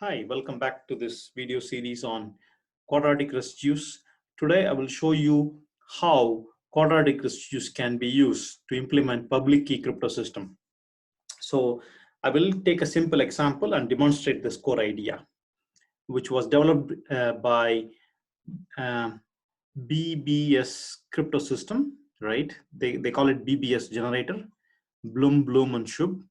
Hi, welcome back to this video series on quadratic residues. Today I will show you how quadratic residues can be used to implement public key crypto system. So I will take a simple example and demonstrate this core idea, which was developed by BBS crypto system, right? They call it BBS generator, Blum-Blum-Shub.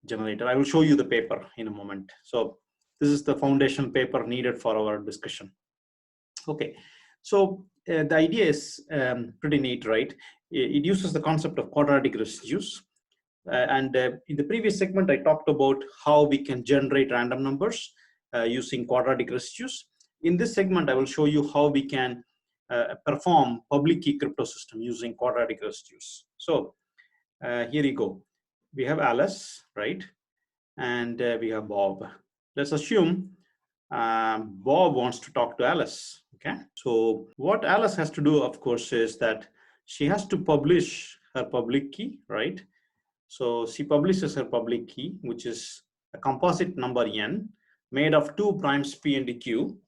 Generator. I will show you the paper in a moment. So this is the foundation paper needed for our discussion. Okay, so the idea is pretty neat, right? It uses the concept of quadratic residues. In the previous segment, I talked about how we can generate random numbers using quadratic residues. In this segment, I will show you how we can perform public key crypto system using quadratic residues. So here you go. We have Alice, right? And we have Bob. Let's assume Bob wants to talk to Alice, okay? So what Alice has to do, of course, is that she has to publish her public key, right? So she publishes her public key, which is a composite number n made of two primes p and q.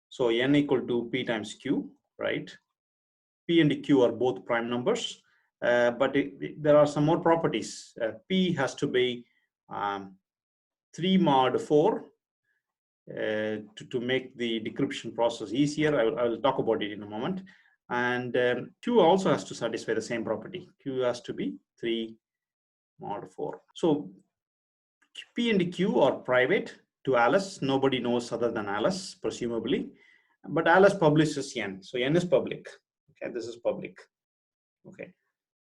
So n equal to p times q, right? P and q are both prime numbers, but there are some more properties. P has to be 3 mod 4 to make the decryption process easier. I will talk about it in a moment. And Q also has to satisfy the same property. Q has to be 3 mod 4. So P and Q are private to Alice. Nobody knows other than Alice, presumably. But Alice publishes n. So n is public. Okay, this is public. Okay,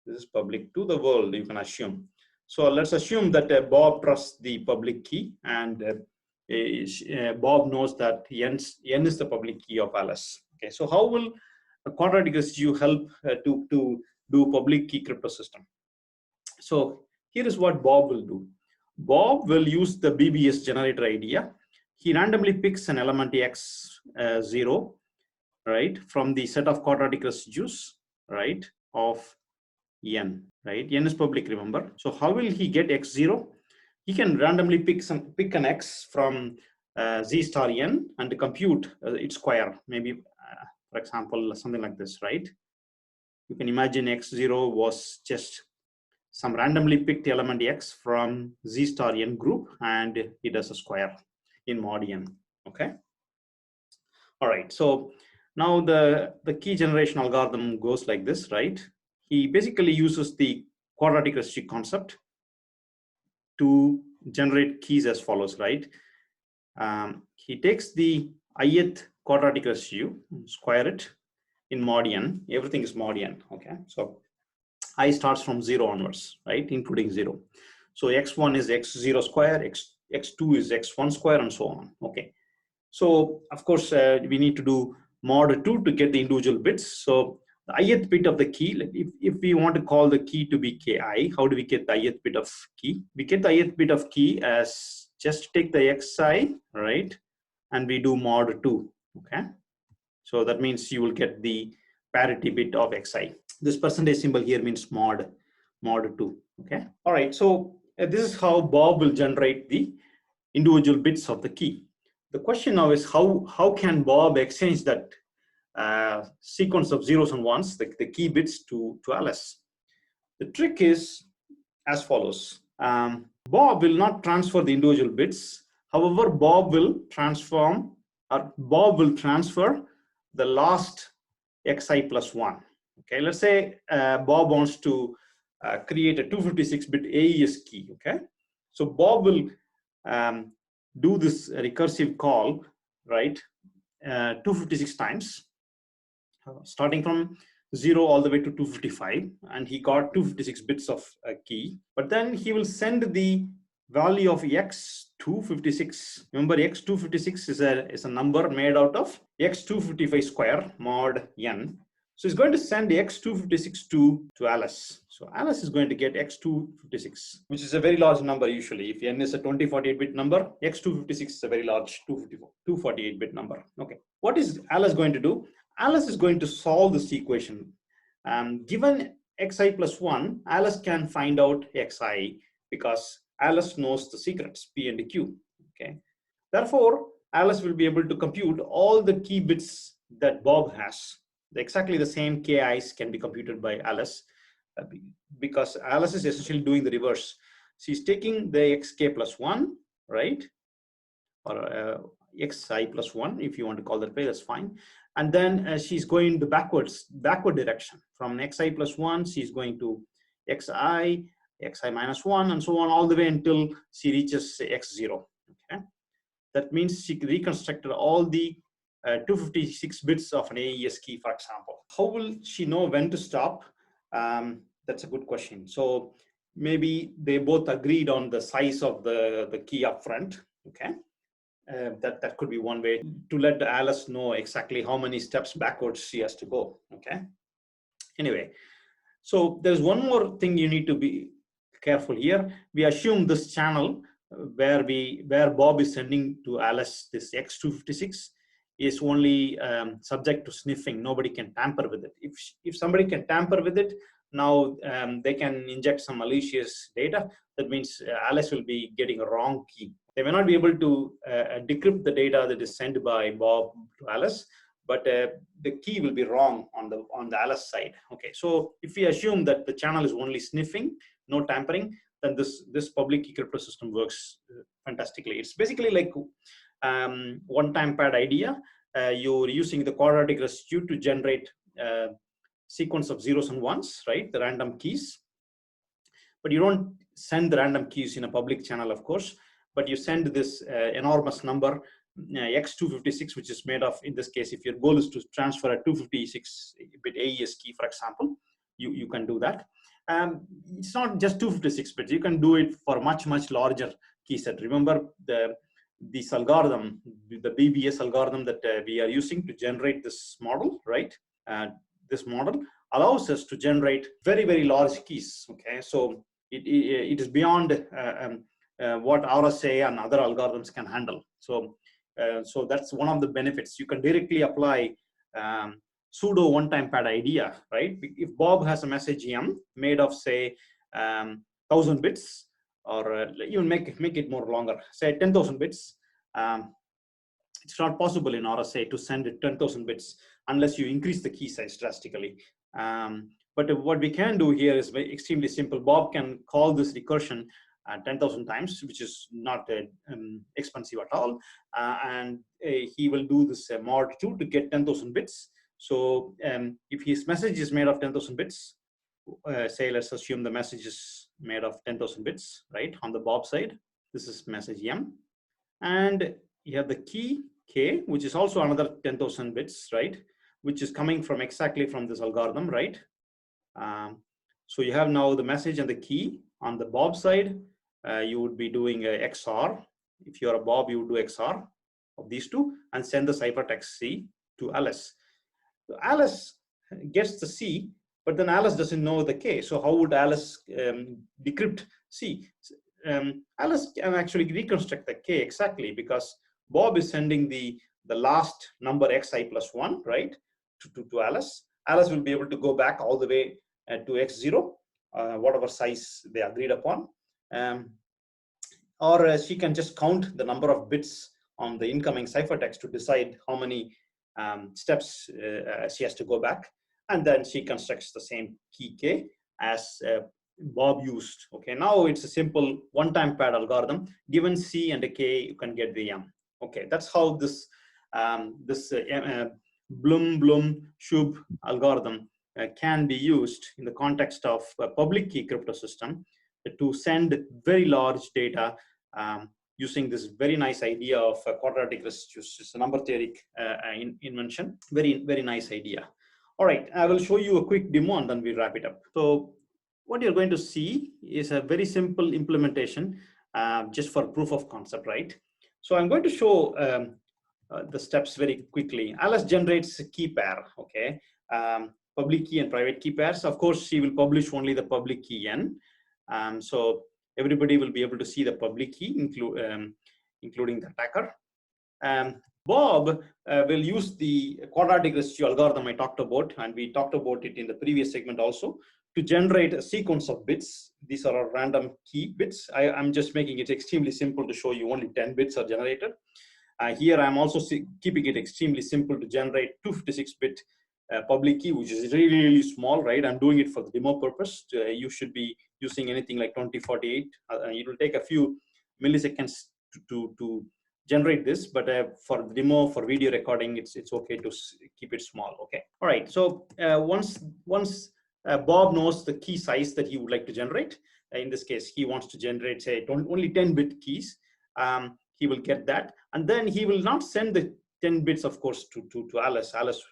this is public to the world, you can assume. So let's assume that Bob trusts the public key, and Bob knows that n is the public key of Alice. Okay, so how will a quadratic residue help to do public key crypto system? So here is what Bob will do. Bob will use the BBS generator idea. He randomly picks an element x0, right, from the set of quadratic residues, right, of n, right? N is public, remember. So how will he get x0? He can randomly pick an x from z star n and compute its square, maybe for example something like this, right? You can imagine x0 was just some randomly picked element x from z star n group, and it does a square in mod n. Okay, all right. So now the key generation algorithm goes like this, right? He basically uses the quadratic residue concept to generate keys as follows, right? He takes the ith quadratic residue, square it in mod n. Everything is mod n. Okay, so I starts from 0 onwards, right, including 0. So x1 is x0 square, x2 is x1 square, and so on. Okay, so of course we need to do mod 2 to get the individual bits. So the ith bit of the key, if we want to call the key to be ki, how do we get the ith bit of key? We get the ith bit of key as just take the xi, right, and we do mod 2. Okay, so that means you will get the parity bit of xi. This percentage symbol here means mod 2. Okay, all right. So this is how Bob will generate the individual bits of the key. The question now is how can Bob exchange that sequence of zeros and ones, the key bits, to Alice? The trick is as follows. Bob will not transfer the individual bits. However, Bob will transfer the last xi plus 1. Okay, let's say Bob wants to create a 256-bit AES key. Okay, so Bob will do this recursive call, right, 256 times, starting from 0 all the way to 255, and he got 256 bits of a key. But then he will send the value of x256. Remember, x256 is a number made out of x255 square mod n. So he's going to send x256 to Alice. So Alice is going to get x256, which is a very large number usually. If n is a 2048-bit number, x256 is a very large 248-bit number. Okay, what is Alice going to do? Alice is going to solve this equation. Given xi plus 1, Alice can find out xi because Alice knows the secrets, P and Q. Okay. Therefore, Alice will be able to compute all the key bits that Bob has. Exactly the same KIs can be computed by Alice because Alice is essentially doing the reverse. She's taking the xk plus 1, right? Or xi plus 1, if you want to call that way, that's fine. And then she's going the backward direction. From xi plus 1, she's going to xi minus 1, and so on, all the way until she reaches x0. Okay. That means she reconstructed all the 256 bits of an AES key, for example. How will she know when to stop? That's a good question. So maybe they both agreed on the size of the key up front. Okay. That could be one way to let Alice know exactly how many steps backwards she has to go. Okay. Anyway, so there's one more thing you need to be careful here. We assume this channel where Bob is sending to Alice this X256 is only subject to sniffing. Nobody can tamper with it. If somebody can tamper with it, now they can inject some malicious data. That means Alice will be getting a wrong key. They may not be able to decrypt the data that is sent by Bob to Alice, but the key will be wrong on the Alice side. Okay, so if we assume that the channel is only sniffing, no tampering, then this public key crypto system works fantastically. It's basically like one-time pad idea. You're using the quadratic residue to generate sequence of zeros and ones, right? The random keys. But you don't send the random keys in a public channel, of course, but you send this enormous number, X256, which is made of, in this case, if your goal is to transfer a 256-bit AES key, for example, you can do that. It's not just 256 bits. You can do it for much larger key set. Remember this algorithm, the BBS algorithm that we are using to generate this model, right? This model allows us to generate very large keys. Okay, so it is beyond what RSA and other algorithms can handle. So that's one of the benefits. You can directly apply pseudo one-time pad idea, right? If Bob has a message M made of, say, 1,000 bits, or even make it more longer, say 10,000 bits, it's not possible in RSA to send it 10,000 bits unless you increase the key size drastically. But what we can do here is extremely simple. Bob can call this recursion 10,000 times, which is not expensive at all. And he will do this mod 2 to get 10,000 bits. So if his message is made of 10,000 bits, say, let's assume the message is made of 10,000 bits, right? On the Bob side, this is message M. And you have the key K, which is also another 10,000 bits, right? Which is coming from exactly from this algorithm, right? So you have now the message and the key. On the Bob side, you would be doing a XOR. If you're a Bob, you would do XOR of these two and send the ciphertext C to Alice. So Alice gets the C, but then Alice doesn't know the K. So how would Alice decrypt C? Alice can actually reconstruct the K exactly because Bob is sending the last number xi plus 1, right, to Alice. Alice will be able to go back all the way to x0, whatever size they agreed upon. Or she can just count the number of bits on the incoming ciphertext to decide how many steps she has to go back. And then she constructs the same key K as Bob used. Okay, now it's a simple one-time pad algorithm. Given C and a K, you can get the M. Okay, that's how this Blum-Blum-Shub algorithm can be used in the context of a public key crypto system to send very large data using this very nice idea of quadratic residues. It's a number theoretic invention. Very nice idea. All right, I will show you a quick demo and then we'll wrap it up. So what you're going to see is a very simple implementation just for proof of concept, right? So I'm going to show the steps very quickly. Alice generates a key pair, okay? Public key and private key pairs. Of course, she will publish only the public key N. So everybody will be able to see the public key, including the attacker. Bob will use the quadratic residue algorithm I talked about, and we talked about it in the previous segment also, to generate a sequence of bits. These are our random key bits. I'm just making it extremely simple to show you only 10 bits are generated. Here I'm also keeping it extremely simple to generate 256-bit public key, which is really, really small, right? I'm doing it for the demo purpose. You should be using anything like 2048. It will take a few milliseconds to generate this, but for the demo, for video recording, it's okay to keep it small. Okay. All right. So once Bob knows the key size that he would like to generate, in this case, he wants to generate, say, only 10-bit keys. He will get that, and then he will not send the 10 bits, of course, to Alice. Alice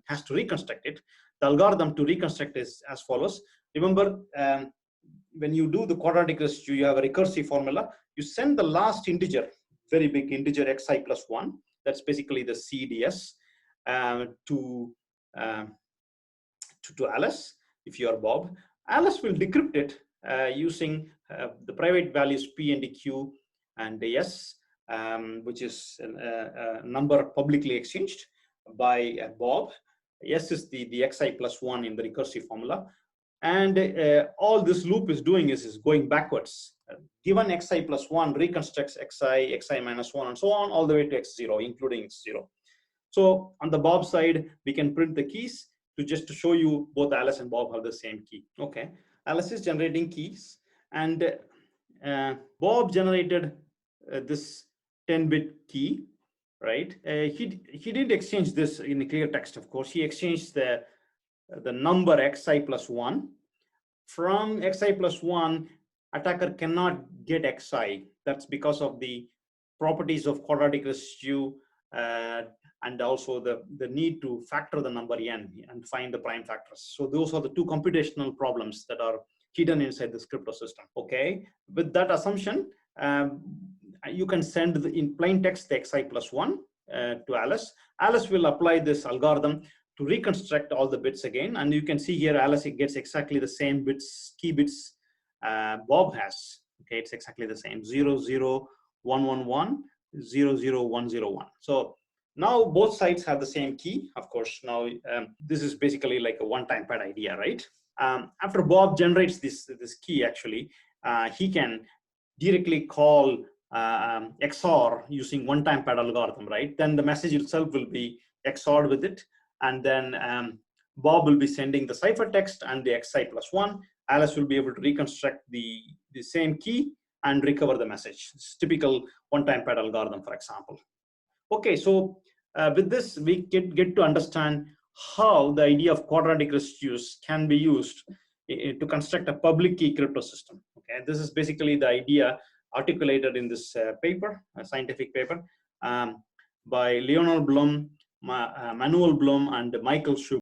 has to reconstruct it. The algorithm to reconstruct is as follows. Remember, when you do the quadratic residue, you have a recursive formula. You send the last integer, very big integer xi plus 1. That's basically the CDS to Alice. If you are Bob, Alice will decrypt it using the private values P and Q and S, which is a number publicly exchanged by Bob. S is the xi plus 1 in the recursive formula. And all this loop is doing is going backwards. Given xi plus 1 reconstructs xi minus 1, and so on, all the way to x0, including x0. So on the Bob side, we can print the keys just to show you both Alice and Bob have the same key. Okay, Alice is generating keys, and Bob generated this 10-bit key, right? He didn't exchange this in the clear text, of course. He exchanged the number xi plus 1. From xi plus 1, attacker cannot get xi. That's because of the properties of quadratic residue and also the need to factor the number n and find the prime factors. So those are the two computational problems that are hidden inside this crypto system. Okay, with that assumption, you can send in plain text the xi plus 1 to Alice. Alice will apply this algorithm to reconstruct all the bits again, and you can see here Alice gets exactly the same bits, key bits Bob has. Okay, it's exactly the same, 00111 00101. So now both sides have the same key. Of course, now this is basically like a one-time pad idea, right? After Bob generates this key, actually, he can directly call XOR using one-time pad algorithm, right? Then the message itself will be XORed with it, and then Bob will be sending the ciphertext and the xi plus 1. Alice will be able to reconstruct the same key and recover the message. It's typical one-time pad algorithm, for example. Okay, so with this, we get to understand how the idea of quadratic residues can be used to construct a public key crypto system. Okay, this is basically the idea articulated in this paper, a scientific paper by Leonard Blum, Manuel Blum, and Michael Shub.